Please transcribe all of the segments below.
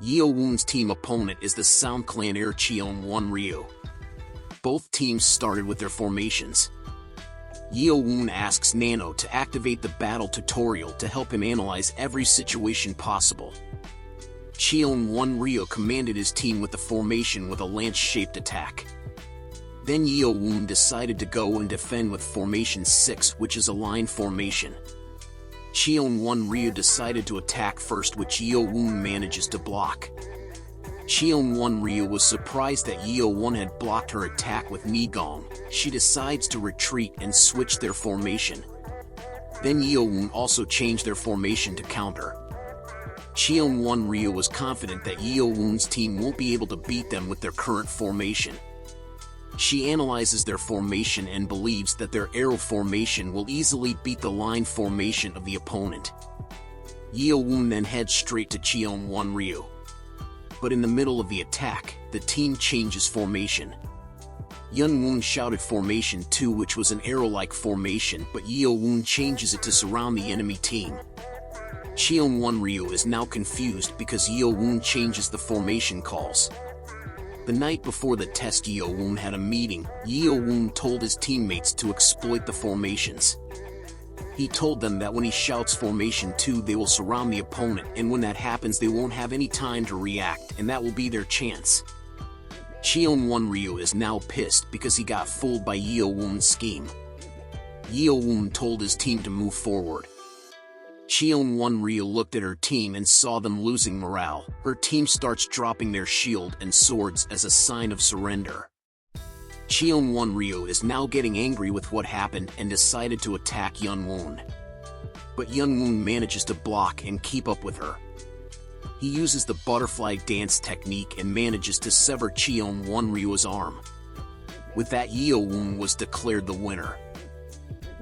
Yeo-woon's team opponent is the Sound Clan heir Cheon-won Ryu. Both teams started with their formations. Yeo-woon asks Nano to activate the battle tutorial to help him analyze every situation possible. Cheon-won Ryu commanded his team with the formation with a lance-shaped attack. Then Yeo-woon decided to go and defend with Formation 6, which is a line formation. Cheon-won Ryu decided to attack first, which Yeo-woon manages to block. Cheon-won Ryu was surprised that Yeo-woon had blocked her attack with Nigong. She decides to retreat and switch their formation. Then Yeo-woon also changed their formation to counter. Cheon-won Ryu was confident that Yeo-woon's team won't be able to beat them with their current formation. She analyzes their formation and believes that their arrow formation will easily beat the line formation of the opponent. Yeo-woon then heads straight to Cheon-won Ryu. But in the middle of the attack, the team changes formation. Yun-woon shouted Formation 2, which was an arrow-like formation, but Yeo-woon changes it to surround the enemy team. Cheon-won Ryu is now confused because Yeo-woon changes the formation calls. The night before the test, Yeo-woon had a meeting. Yeo-woon told his teammates to exploit the formations. He told them that when he shouts Formation 2, they will surround the opponent, and when that happens they won't have any time to react, and that will be their chance. Cheon-won Ryu is now pissed because he got fooled by Yeo-woon's scheme. Yeo-woon told his team to move forward. Cheon-won Ryu looked at her team and saw them losing morale. Her team starts dropping their shield and swords as a sign of surrender. Cheon-won Ryu is now getting angry with what happened and decided to attack Yun-woon. But Yun-woon manages to block and keep up with her. He uses the butterfly dance technique and manages to sever Cheon-won Ryu's arm. With that, Yeo-woon was declared the winner.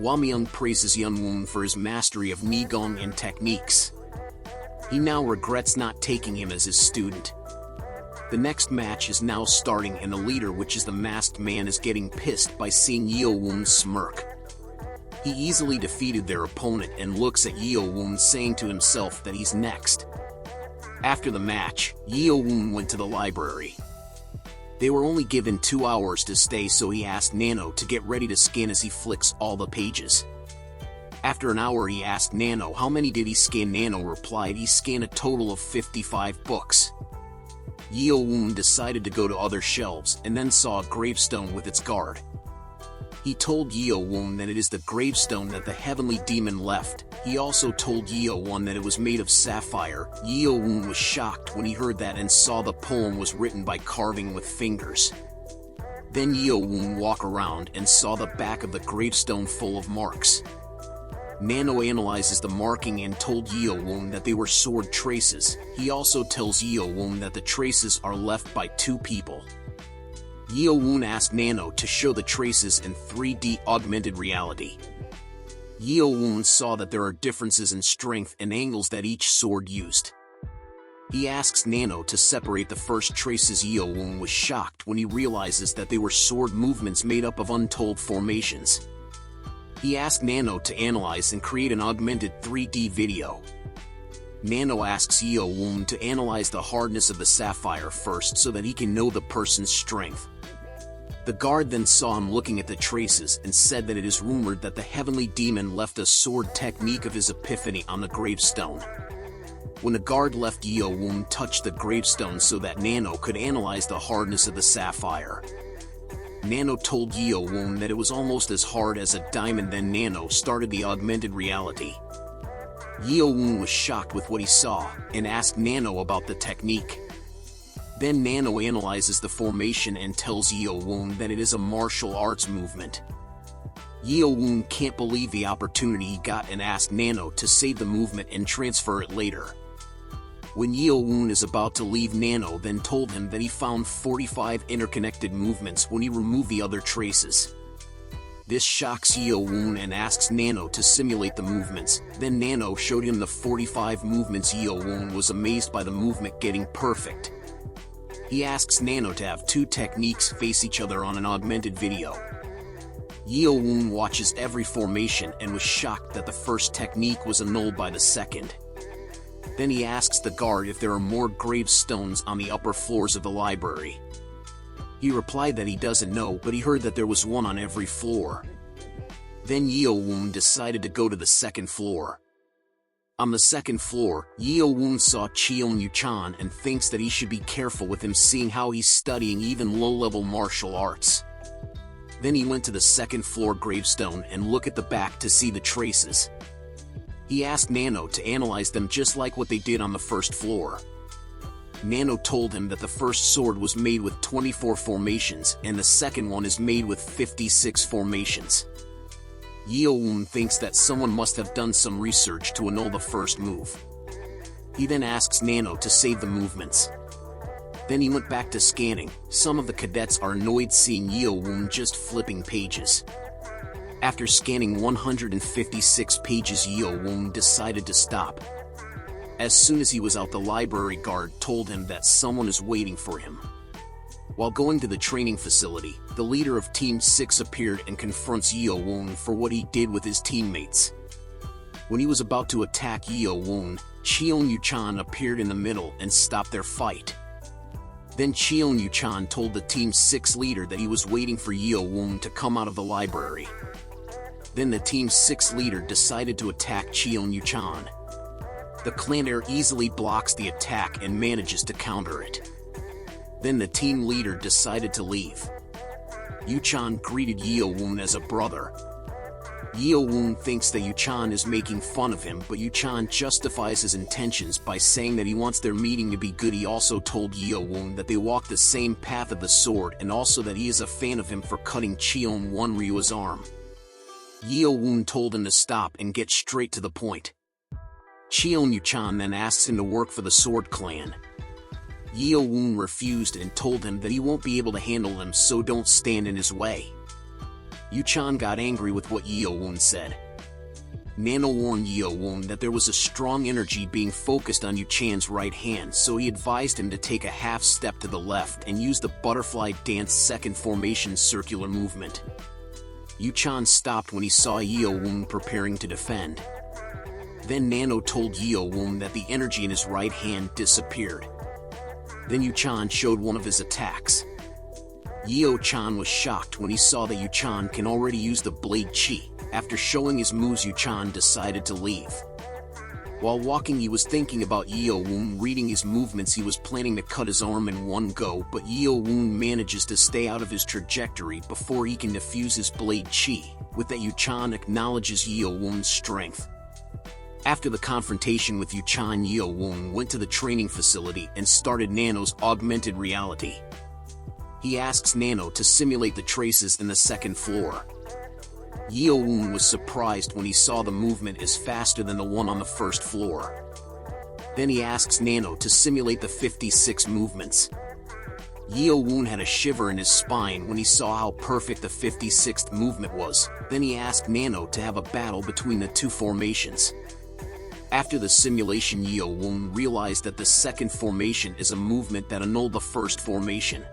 Wamyung praises Yun-woon for his mastery of Nigong and techniques. He now regrets not taking him as his student. The next match is now starting, and the leader, which is the masked man, is getting pissed by seeing Yeo-woon smirk. He easily defeated their opponent and looks at Yeo-woon, saying to himself that he's next. After the match, Yeo-woon went to the library. They were only given 2 hours to stay, so he asked Nano to get ready to scan as he flicks all the pages. After an hour, he asked Nano how many did he scan. Nano replied he scanned a total of 55 books. Yeo-woon decided to go to other shelves and then saw a gravestone with its guard. He told Yeo-woon that it is the gravestone that the heavenly demon left. He also told Yeo-woon that it was made of sapphire. Yeo-woon was shocked when he heard that and saw the poem was written by carving with fingers. Then Yeo-woon walked around and saw the back of the gravestone full of marks. Nano analyzes the marking and told Yeo-woon that they were sword traces. He also tells Yeo-woon that the traces are left by 2 people. Yeo-woon asked Nano to show the traces in 3D augmented reality. Yeo-woon saw that there are differences in strength and angles that each sword used. He asks Nano to separate the first traces. Yeo-woon was shocked when he realizes that they were sword movements made up of untold formations. He asked Nano to analyze and create an augmented 3D video. Nano asks Yeo-woon to analyze the hardness of the sapphire first so that he can know the person's strength. The guard then saw him looking at the traces and said that it is rumored that the heavenly demon left a sword technique of his epiphany on the gravestone. When the guard left, Yeo-woon touched the gravestone so that Nano could analyze the hardness of the sapphire. Nano told Yeo-woon that it was almost as hard as a diamond. Then Nano started the augmented reality. Yeo-woon was shocked with what he saw and asked Nano about the technique. Then Nano analyzes the formation and tells Yeo-woon that it is a martial arts movement. Yeo-woon can't believe the opportunity he got and asked Nano to save the movement and transfer it later. When Yeo-woon is about to leave, Nano then told him that he found 45 interconnected movements when he removed the other traces. This shocks Yeo-woon and asks Nano to simulate the movements. Then Nano showed him the 45 movements. Yeo-woon was amazed by the movement getting perfect. He asks Nano to have 2 techniques face each other on an augmented video. Yeo-woon watches every formation and was shocked that the first technique was annulled by the second. Then he asks the guard if there are more gravestones on the upper floors of the library. He replied that he doesn't know, but he heard that there was one on every floor. Then Yeo-woon decided to go to the second floor. On the second floor, Yeo-woon saw Cheon-yu-chan and thinks that he should be careful with him, seeing how he's studying even low-level martial arts. Then he went to the second floor gravestone and looked at the back to see the traces. He asked Nano to analyze them just like what they did on the first floor. Nano told him that the first sword was made with 24 formations and the second one is made with 56 formations. Yeo-woon thinks that someone must have done some research to annul the first move. He then asks Nano to save the movements. Then he went back to scanning. Some of the cadets are annoyed seeing Yeo-woon just flipping pages. After scanning 156 pages, Yeo-woon decided to stop. As soon as he was out, the library guard told him that someone is waiting for him. While going to the training facility, the leader of Team 6 appeared and confronts Yeo-woon for what he did with his teammates. When he was about to attack Yeo-woon, Cheon-yu-chan appeared in the middle and stopped their fight. Then Cheon-yu-chan told the Team 6 leader that he was waiting for Yeo-woon to come out of the library. Then the Team 6 leader decided to attack Cheon-yu-chan. The clan heir easily blocks the attack and manages to counter it. Then the team leader decided to leave. Yu-chan greeted Yeo-woon as a brother. Yeo-woon thinks that Yu-chan is making fun of him, but Yu-chan justifies his intentions by saying that he wants their meeting to be good. He also told Yeo-woon that they walk the same path of the sword and also that he is a fan of him for cutting Cheon-won-ryu's arm. Yeo-woon told him to stop and get straight to the point. Cheon-yu-chan then asks him to work for the Sword Clan. Yeo-woon refused and told him that he won't be able to handle them, so don't stand in his way. Yu-chan got angry with what Yeo-woon said. Nano warned Yeo-woon that there was a strong energy being focused on Yu-chan's right hand, so he advised him to take a half step to the left and use the butterfly dance second formation circular movement. Yu-chan stopped when he saw Yeo-woon preparing to defend. Then Nano told Yeo-woon that the energy in his right hand disappeared. Then Yu-chan showed one of his attacks. Yeo-chan was shocked when he saw that Yu-chan can already use the blade chi. After showing his moves, Yu-chan decided to leave. While walking, he was thinking about Yeo-woon reading his movements. He was planning to cut his arm in one go, but Yeo-woon manages to stay out of his trajectory before he can defuse his blade chi. With that, Yu-chan acknowledges Yeo-woon's strength. After the confrontation with Yu-chan, Yeo-woon went to the training facility and started Nano's augmented reality. He asks Nano to simulate the traces in the second floor. Yeo-woon was surprised when he saw the movement is faster than the one on the first floor. Then he asks Nano to simulate the 56 movements. Yeo-woon had a shiver in his spine when he saw how perfect the 56th movement was. Then he asked Nano to have a battle between the two formations. After the simulation, Yeo-woon realized that the second formation is a movement that annulled the first formation.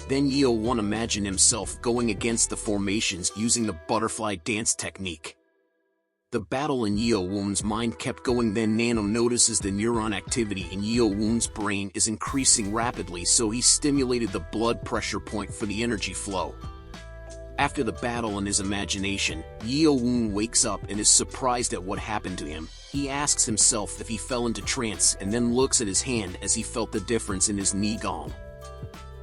Then Yeo-woon imagined himself going against the formations using the butterfly dance technique. The battle in Yeo-woon's mind kept going. Then Nano notices the neuron activity in Yeo-woon's brain is increasing rapidly, so he stimulated the blood pressure point for the energy flow. After the battle in his imagination, Yeo-woon wakes up and is surprised at what happened to him. He asks himself if he fell into trance and then looks at his hand as he felt the difference in his Nigong.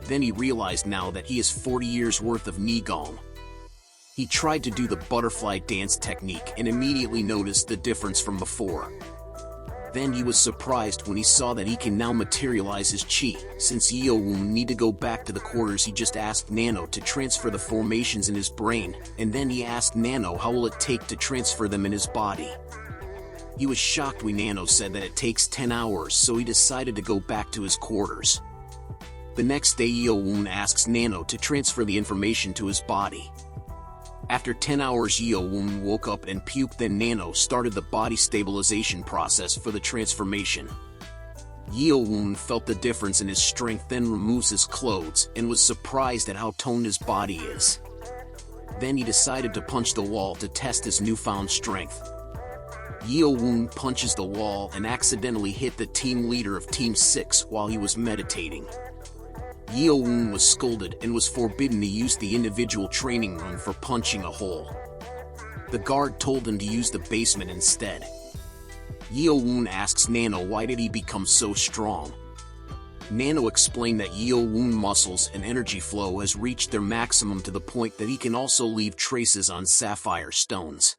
Then he realized now that he has 40 years worth of Nigong. He tried to do the butterfly dance technique and immediately noticed the difference from before. Then he was surprised when he saw that he can now materialize his chi. Since Yeo-woon need to go back to the quarters, he just asked Nano to transfer the formations in his brain, and then he asked Nano how will it take to transfer them in his body. He was shocked when Nano said that it takes 10 hours, so he decided to go back to his quarters. The next day, Yeo-woon asks Nano to transfer the information to his body. After 10 hours, Yeo-woon woke up and puked. Then Nano started the body stabilization process for the transformation. Yeo-woon felt the difference in his strength, then removes his clothes, and was surprised at how toned his body is. Then he decided to punch the wall to test his newfound strength. Yeo Woon punches the wall and accidentally hit the team leader of Team 6 while he was meditating. Yeo Woon was scolded and was forbidden to use the individual training room for punching a hole. The guard told him to use the basement instead. Yeo Woon asks Nano why did he become so strong. Nano explained that Yeo Woon muscles and energy flow has reached their maximum to the point that he can also leave traces on sapphire stones.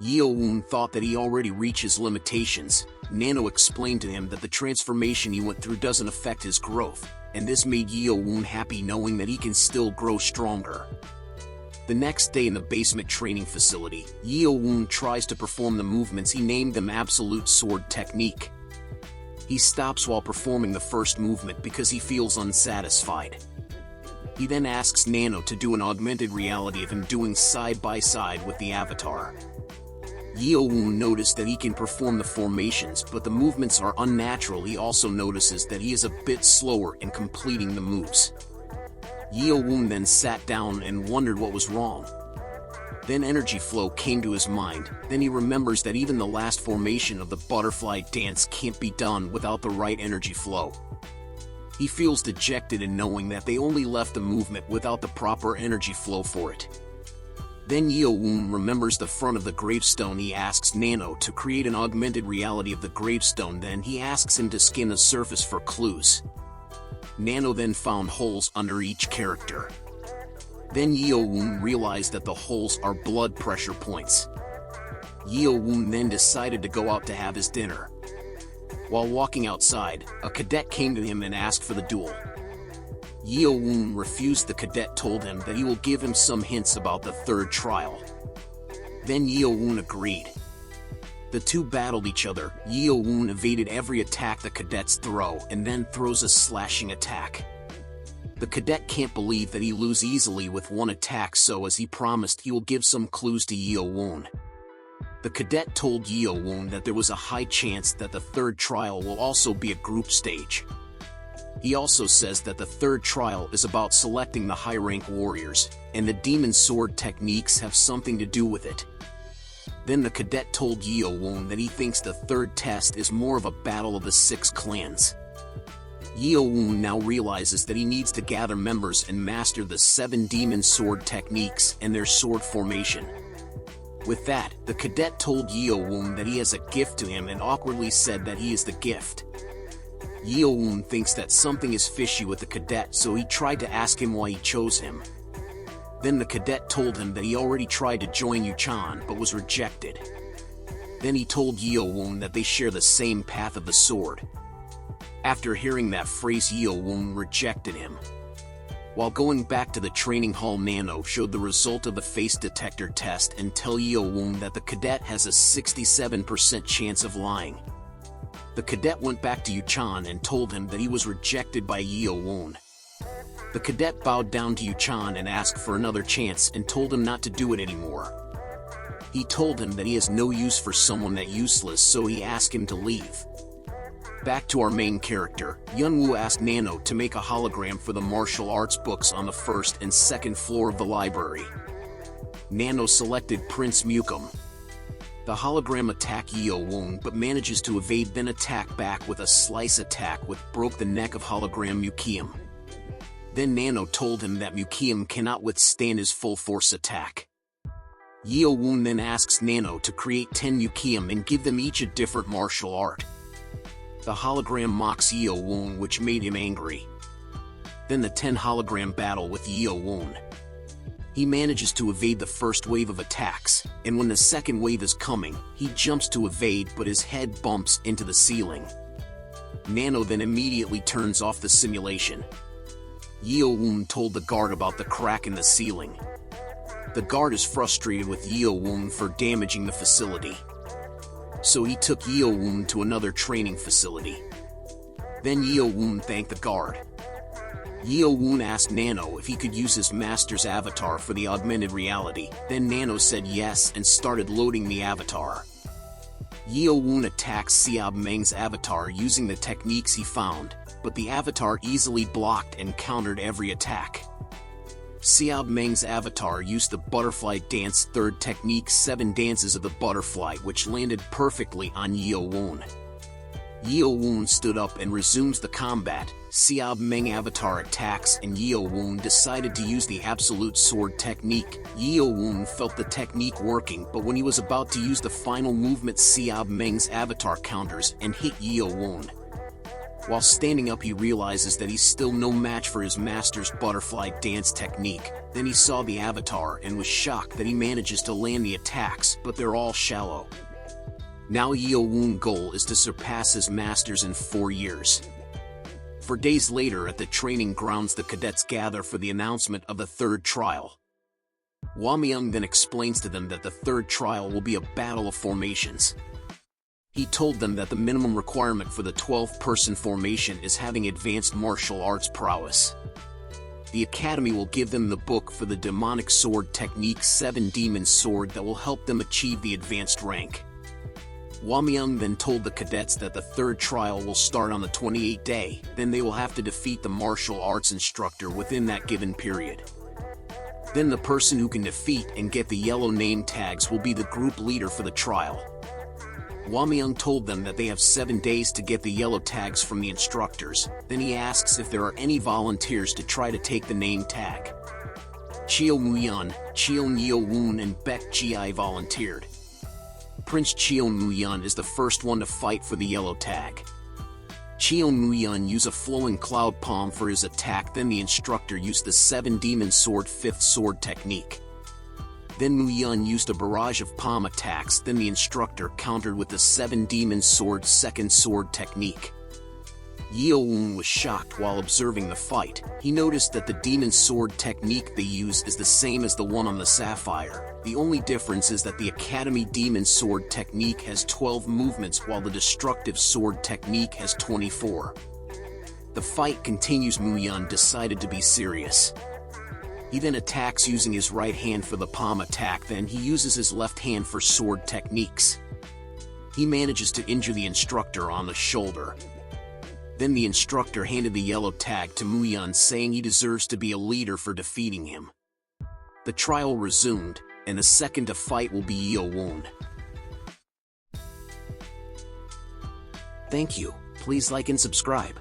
Yeo Woon thought that he already reached his limitations. Nano explained to him that the transformation he went through doesn't affect his growth, and this made Yeo Woon happy knowing that he can still grow stronger. The next day in the basement training facility, Yeo Woon tries to perform the movements he named them Absolute Sword Technique. He stops while performing the first movement because he feels unsatisfied. He then asks Nano to do an augmented reality of him doing side by side with the avatar. Yeo Woon noticed that he can perform the formations, but the movements are unnatural. He also notices that he is a bit slower in completing the moves. Yeo Woon then sat down and wondered what was wrong. Then energy flow came to his mind. Then he remembers that even the last formation of the butterfly dance can't be done without the right energy flow. He feels dejected in knowing that they only left the movement without the proper energy flow for it. Then Yeo Woon remembers the front of the gravestone. He asks Nano to create an augmented reality of the gravestone. Then he asks him to scan the surface for clues. Nano then found holes under each character. Then Yeo Woon realized that the holes are blood pressure points. Yeo Woon then decided to go out to have his dinner. While walking outside, a cadet came to him and asked for the duel. Yeo Woon refused. The cadet told him that he will give him some hints about the third trial. Then Yeo Woon agreed. The two battled each other. Yeo Woon evaded every attack the cadets throw and then throws a slashing attack. The cadet can't believe that he loses easily with one attack, so as he promised he will give some clues to Yeo Woon. The cadet told Yeo Woon that there was a high chance that the third trial will also be a group stage. He also says that the third trial is about selecting the high-rank warriors, and the demon sword techniques have something to do with it. Then the cadet told Yeo Woon that he thinks the third test is more of a battle of the 6 clans. Yeo Woon now realizes that he needs to gather members and master the 7 demon sword techniques and their sword formation. With that, the cadet told Yeo Woon that he has a gift to him and awkwardly said that he is the gift. Yeo Woon thinks that something is fishy with the cadet, so he tried to ask him why he chose him. Then the cadet told him that he already tried to join Yuchan but was rejected. Then he told Yeo Woon that they share the same path of the sword. After hearing that phrase, Yeo Woon rejected him. While going back to the training hall, Nano showed the result of the face detector test and tell Yeo Woon that the cadet has a 67% chance of lying. The cadet went back to Yuchan and told him that he was rejected by Yeo Woon. The cadet bowed down to Yuchan and asked for another chance and told him not to do it anymore. He told him that he has no use for someone that useless, so he asked him to leave. Back to our main character, Yunwoo asked Nano to make a hologram for the martial arts books on the first and second floor of the library. Nano selected Prince Mukim. The hologram attacked Yeo Woon but manages to evade, then attack back with a slice attack which broke the neck of hologram Mukim. Then Nano told him that Mukim cannot withstand his full force attack. Yeo Woon then asks Nano to create 10 Mukim and give them each a different martial art. The hologram mocks Yeo Woon, which made him angry. Then the 10 hologram battle with Yeo Woon. He manages to evade the first wave of attacks, and when the second wave is coming, he jumps to evade but his head bumps into the ceiling. Nano then immediately turns off the simulation. Yeo Woon told the guard about the crack in the ceiling. The guard is frustrated with Yeo Woon for damaging the facility. So he took Yeo Woon to another training facility. Then Yeo Woon thanked the guard. Yeo Woon asked Nano if he could use his master's avatar for the augmented reality. Then Nano said yes and started loading the avatar. Yeo Woon attacks Xiao Meng's avatar using the techniques he found, but the avatar easily blocked and countered every attack. Xiao Meng's avatar used the butterfly dance third technique 7 dances of the butterfly, which landed perfectly on Yeo Woon. Yeo Woon stood up and resumes the combat. Xiao Meng avatar attacks and Yeo Woon decided to use the absolute sword technique. Yeo Woon felt the technique working, but when he was about to use the final movement, Xiao Meng's avatar counters and hit Yeo Woon. While standing up, he realizes that he's still no match for his master's butterfly dance technique. Then he saw the avatar and was shocked that he manages to land the attacks, but they're all shallow. Now Yeo Woon's goal is to surpass his masters in 4 years. 4 days later, at the training grounds, the cadets gather for the announcement of the third trial. Wamyung then explains to them that the third trial will be a battle of formations. He told them that the minimum requirement for the 12-person formation is having advanced martial arts prowess. The academy will give them the book for the demonic sword technique 7 demon sword that will help them achieve the advanced rank. Wamyung then told the cadets that the third trial will start on the 28th day, then they will have to defeat the martial arts instructor within that given period. Then the person who can defeat and get the yellow name tags will be the group leader for the trial. Wamyung told them that they have 7 days to get the yellow tags from the instructors. Then he asks if there are any volunteers to try to take the name tag. Cheo Muyan, Cheon Yeo Woon and Baek Ji volunteered. Prince Cheon Muyan is the first one to fight for the yellow tag. Cheon Muyan used a flowing cloud palm for his attack, then the instructor used the 7 demon sword 5th sword technique. Then Muyan used a barrage of palm attacks, then the instructor countered with the 7 demon sword 2nd sword technique. Yeo Woon was shocked while observing the fight. He noticed that the demon sword technique they use is the same as the one on the sapphire. The only difference is that the Academy demon sword technique has 12 movements while the destructive sword technique has 24. The fight continues. Muyan decided to be serious. He then attacks using his right hand for the palm attack, then he uses his left hand for sword techniques. He manages to injure the instructor on the shoulder. Then the instructor handed the yellow tag to Muyan, saying he deserves to be a leader for defeating him. The trial resumed, and the second to fight will be Yeo Woon. Thank you. Please like and subscribe.